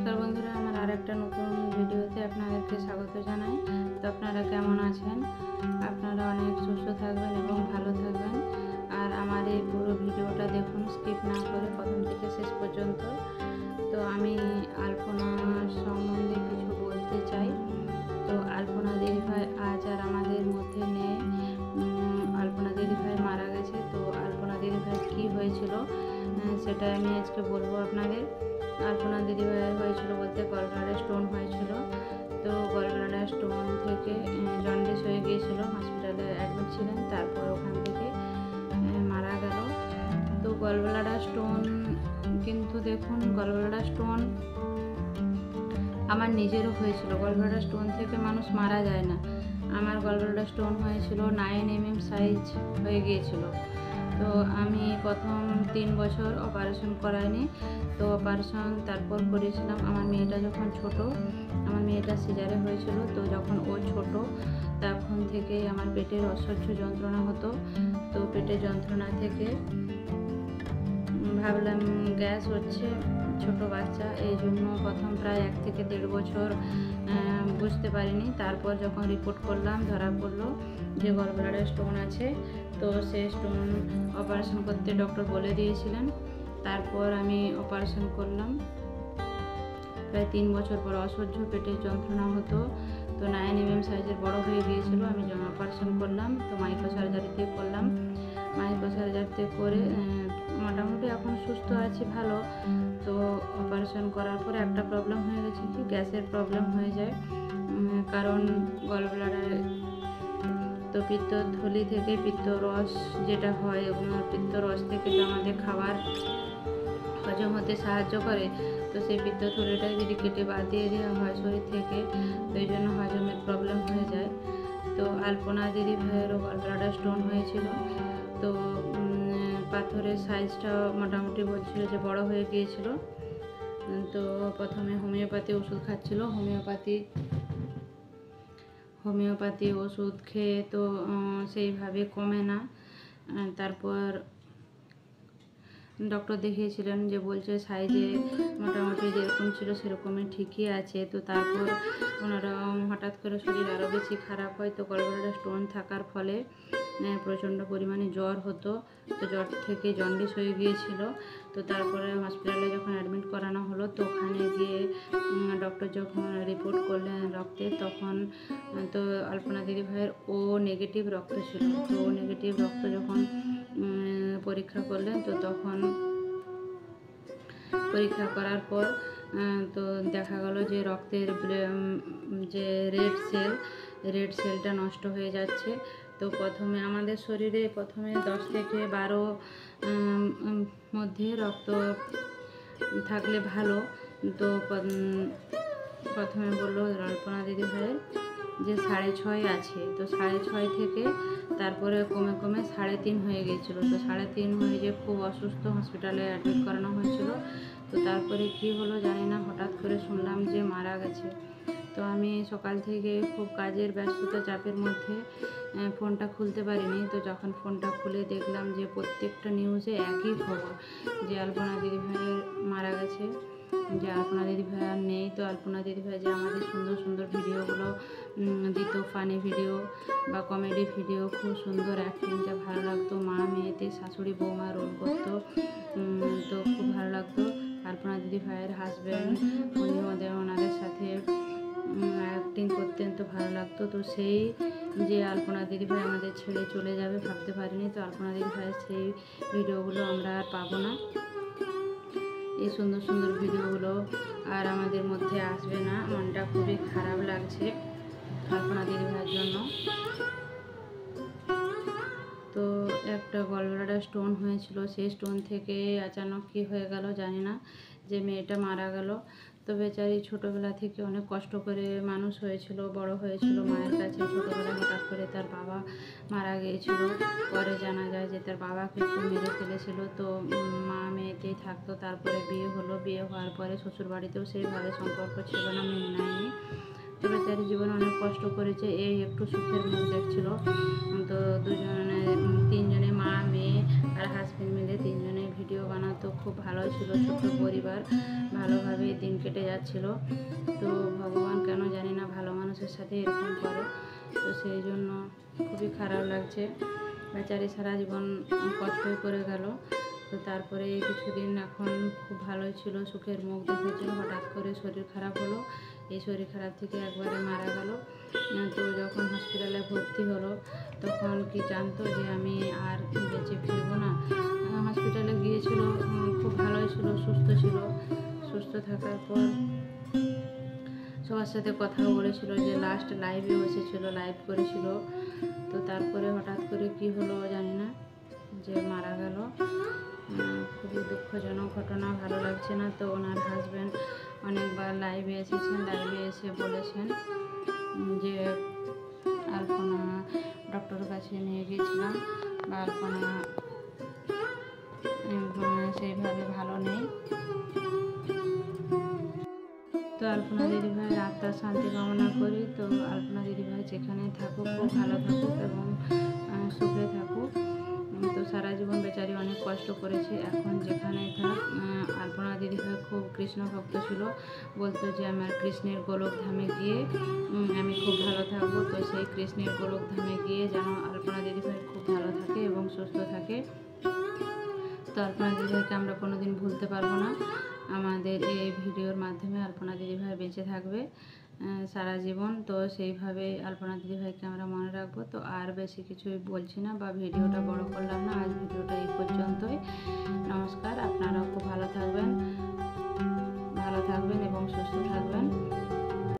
নমস্কার বন্ধুরা, আমার আরেকটা নতুন ভিডিওতে আপনাদেরকে স্বাগত জানাই। তো আপনারা কেমন আছেন? আপনারা অনেক সুস্থ থাকবেন এবং ভালো থাকবেন। আর আমার এই পুরো ভিডিওটা দেখুন, স্কিপ না করে প্রথম থেকে শেষ পর্যন্ত। তো আমি আলপনা সম্বন্ধে কিছু বলতে চাই। তো আলপনা দিদিভাই আজ আর আমাদের মধ্যে নেই। আলপনা দিদিভাই মারা গেছে। তো আলপনা দিদিভাই কী হয়েছিল সেটা আমি আজকে বলবো আপনাদের। আলপনা দিদিভাইয়ের হয়েছিল বলতে গলব্লাডার স্টোন হয়েছিল। তো গলব্লাডার স্টোন থেকে জন্ডিস হয়ে গিয়েছিল, হসপিটালে অ্যাডমিট ছিলেন, তারপর ওখান থেকে মারা গেল। তো গলব্লাডার স্টোন কিন্তু দেখুন, গলব্লাডার স্টোন আমার নিজেরও হয়েছিল। গলব্লাডার স্টোন থেকে মানুষ মারা যায় না। আমার গলব্লাডার স্টোন হয়েছিল 9 mm সাইজ হয়ে গিয়েছিল। তো আমি প্রথম 3 বছর অপারেশন করাইনি। তো অপারেশন তারপর করেছিলাম আমার মেয়েটা যখন ছোট। আমার মেয়েটা সিজারে হয়েছিল। তো যখন ও ছোট তখন থেকে আমার পেটের অসহ্য যন্ত্রণা হতো। তো পেটের যন্ত্রণা থেকে ভাবলাম গ্যাস হচ্ছে, ছোট বাচ্চা, এই জন্য প্রথম প্রায় 1 থেকে 1.5 বছর বুঝতে পারিনি। তারপর যখন রিপোর্ট করলাম, ধরা পড়লো যে গলব্লাডার স্টোন আছে। তো সেই স্টোন অপারেশন করতে ডক্টর বলে দিয়েছিলেন। তারপর আমি অপারেশন করলাম। প্রায় 3 বছর পর অসহ্য পেটের যন্ত্রণা হতো। তো 9 mm সাইজের বড় হয়ে গিয়েছিল। আমি যখন অপারেশন করলাম, তো মাইক্রো সার্জারিতে করলাম। মাইক্রো সার্জারিতে করে মোটামুটি এখন সুস্থ আছি, ভালো। তো অপারেশন করার পরে একটা প্রবলেম হয়ে গেছে, কি গ্যাসের প্রবলেম হয়ে যায়। কারণ গলব্লাডারে তো পিত্তথলি থেকে পিত্তরস যেটা হয়, এবং পিত্তরস থেকে তো আমাদের খাবার হজম হতে সাহায্য করে। তো সেই পিত্তথলিটা যদি কেটে বাদ দিয়ে দেওয়া হয় শরীর থেকে, তো এই জন্য হজমের প্রবলেম হয়ে যায়। তো আলপনা দিদিভাইয়েরও গলব্লাডার স্টোন হয়েছিল। তো পাথরের সাইজটা মোটামুটি বলছিল যে বড় হয়ে গিয়েছিল। তো প্রথমে হোমিওপ্যাথি ওষুধ খাচ্ছিল। হোমিওপ্যাথি ওষুধ খেয়ে তো সেইভাবে কমে না। তারপর ডক্টর দেখিয়েছিলেন, যে বলছে সাইজে মোটামুটি যেরকম ছিল সেরকমই ঠিকই আছে। তো তারপর ওনারা হঠাৎ করে শরীর আরও বেশি খারাপ হয়। তো গলব্লাডার স্টোন থাকার ফলে প্রচণ্ড পরিমাণে জ্বর হতো। তো জ্বর থেকে জন্ডিস হয়ে গিয়েছিল। তো তারপরে হসপিটালে যখন অ্যাডমিট করানো হলো, তো ওখানে গিয়ে ডক্টর যখন রিপোর্ট করলেন রক্তে, তখন তো আলপনা দিদিভাইয়ের ও নেগেটিভ রক্ত ছিল। তো ও নেগেটিভ রক্ত যখন পরীক্ষা করলেন, তো তখন পরীক্ষা করার পর তো দেখা গেল যে রক্তের যে রেড সেলটা নষ্ট হয়ে যাচ্ছে। তো প্রথমে আমাদের শরীরে 10 থেকে 12 মধ্যে রক্ত থাকলে ভালো। তো প্রথমে বললো আলপনা দিদিভাইয়ের যে 6.5 আছে। তো 6.5 থেকে তারপরে কমে কমে 3.5 হয়ে গিয়েছিলো। তো 3.5 হয়ে যে খুব অসুস্থ, হসপিটালে অ্যাডমিট করানো হয়েছিল। তো তারপরে কি হলো জানি না, হঠাৎ করে শুনলাম যে মারা গেছে। তো আমি সকাল থেকে খুব কাজের ব্যস্ততা চাপের মধ্যে ফোনটা খুলতে পারিনি। তো যখন ফোনটা খুলে দেখলাম যে প্রত্যেকটা নিউজে একই খবর, যে আলপনা দিদিভাইয়ের মারা গেছে, যে আলপনা দিদিভাই আর নেই। তো আলপনা দিদিভাই যে আমাদের সুন্দর সুন্দর ভিডিওগুলো দিত, ফানি ভিডিও বা কমেডি ভিডিও, খুব সুন্দর অ্যাক্টিং, যা ভালো লাগতো। মা মেয়েতে শাশুড়ি বৌমা রোল করতো। তো খুব ভালো লাগতো। আলপনা দিদিভাইয়ের হাজব্যান্ড, ওনাদের সাথে অ্যাক্টিং করতেন, তো ভালো লাগতো। তো সেই যে আলপনা দিদিভাই আমাদের ছেড়ে চলে যাবে ভাবতে পারিনি। তো আলপনা দিদিভাইয়ের সেই ভিডিওগুলো আমরা আর পাবো না। এই সুন্দর সুন্দর ভিডিওগুলো আর আমাদের মধ্যে আসবে না। মনটা খুবই খারাপ লাগছে আলপনা দিদিভাইয়ের জন্য। তো একটা গলব্লাডার স্টোন হয়েছিল, সেই স্টোন থেকে আচানক কী হয়ে গেল জানি না, যে মেয়েটা মারা গেল। তো বেচারি ছোটোবেলা থেকে অনেক কষ্ট করে মানুষ হয়েছিল, বড় হয়েছিল মায়ের কাছে। ছোটোবেলায় হঠাৎ করে তার বাবা মারা গিয়েছিল। পরে জানা যায় যে তার বাবাকে খুব মেরে ফেলেছিল। তো মা মেয়েতেই থাকতো। তারপরে বিয়ে হলো। বিয়ে হওয়ার পরে শ্বশুরবাড়িতেও সেইভাবে সম্পর্ক ছিল না, মেনে নেয়নি। তো বেচারি জীবনে অনেক কষ্ট করেছে, এই একটু সুখের মুখ দেখছিল। তো দুজনে তিনজনে মা মেয়ে আর হাজবেন্ড মিলে তিনজনে ভিডিও বানাতো, খুব ভালো ছিল সুখী পরিবার, ভালোভাবে দিন কেটে যাচ্ছিল। তো ভগবান কেন জানি না ভালো মানুষের সাথে এরকম করে, তো সেই জন্য খুবই খারাপ লাগছে। বেচারি সারা জীবন কষ্টই করে গেল। তো তারপরে এই কিছুদিন এখন খুব ভালোই ছিল, সুখের মুখ দেখেছিল। হঠাৎ করে শরীর খারাপ হলো, এই শরীর খারাপ থেকে একবারে মারা গেল। তো যখন হসপিটালে ভর্তি হলো তখন কি জানতো যে আমি আর বেঁচে ফিরবো না। হসপিটালে গিয়েছিল, খুব ভালোই ছিল, সুস্থ ছিল। সুস্থ থাকার পর সবার সাথে কথাও বলেছিল, যে লাস্ট লাইভেও এসেছিলো, লাইভ করেছিল। তো তারপরে হঠাৎ করে কি হলো জানি না, যে মারা গেল। খুবই দুঃখজনক ঘটনা, ভালো লাগছে না। তো ওনার হাজব্যান্ড অনেকবার লাইভে এসেছেন, লাইভে এসে বলেছেন যে আলপনা ডক্টরের কাছে নিয়ে গিয়েছিলাম, বা আলপনা সেইভাবে ভালো নেই। তো আলপনা দিদিভাইয়ের আত্মার শান্তি কামনা করি। তো আলপনা দিদিভাই যেখানে থাকুক খুব ভালো থাকুক এবং সুখে থাকুক। তো সারা জীবন বেচারি অনেক কষ্ট করেছে, এখন যেখানে থাক। আলপনা দিদিভাই খুব কৃষ্ণ ভক্ত ছিল, বলতো যে আমার কৃষ্ণের গোলক ধামে গিয়ে আমি খুব ভালো থাকবো। তো সেই কৃষ্ণের গোলক ধামে গিয়ে যেন আলপনা দিদিভাই খুব ভালো থাকে এবং সুস্থ থাকে। তো আলপনা দিদিভাইকে আমরা কোনোদিন ভুলতে পারবো না। আমাদের এই ভিডিওর মাধ্যমে আলপনা দিদিভাই বেঁচে থাকবে সারা জীবন। তো সেইভাবে আলপনা দিদিভাইকে আমরা মনে রাখবো। তো আর বেশি কিছুই বলছি না, বা ভিডিওটা বড় করলাম না, আজ ভিডিওটা এই পর্যন্তই। নমস্কার, আপনারাও খুব ভালো থাকবেন এবং সুস্থ থাকবেন।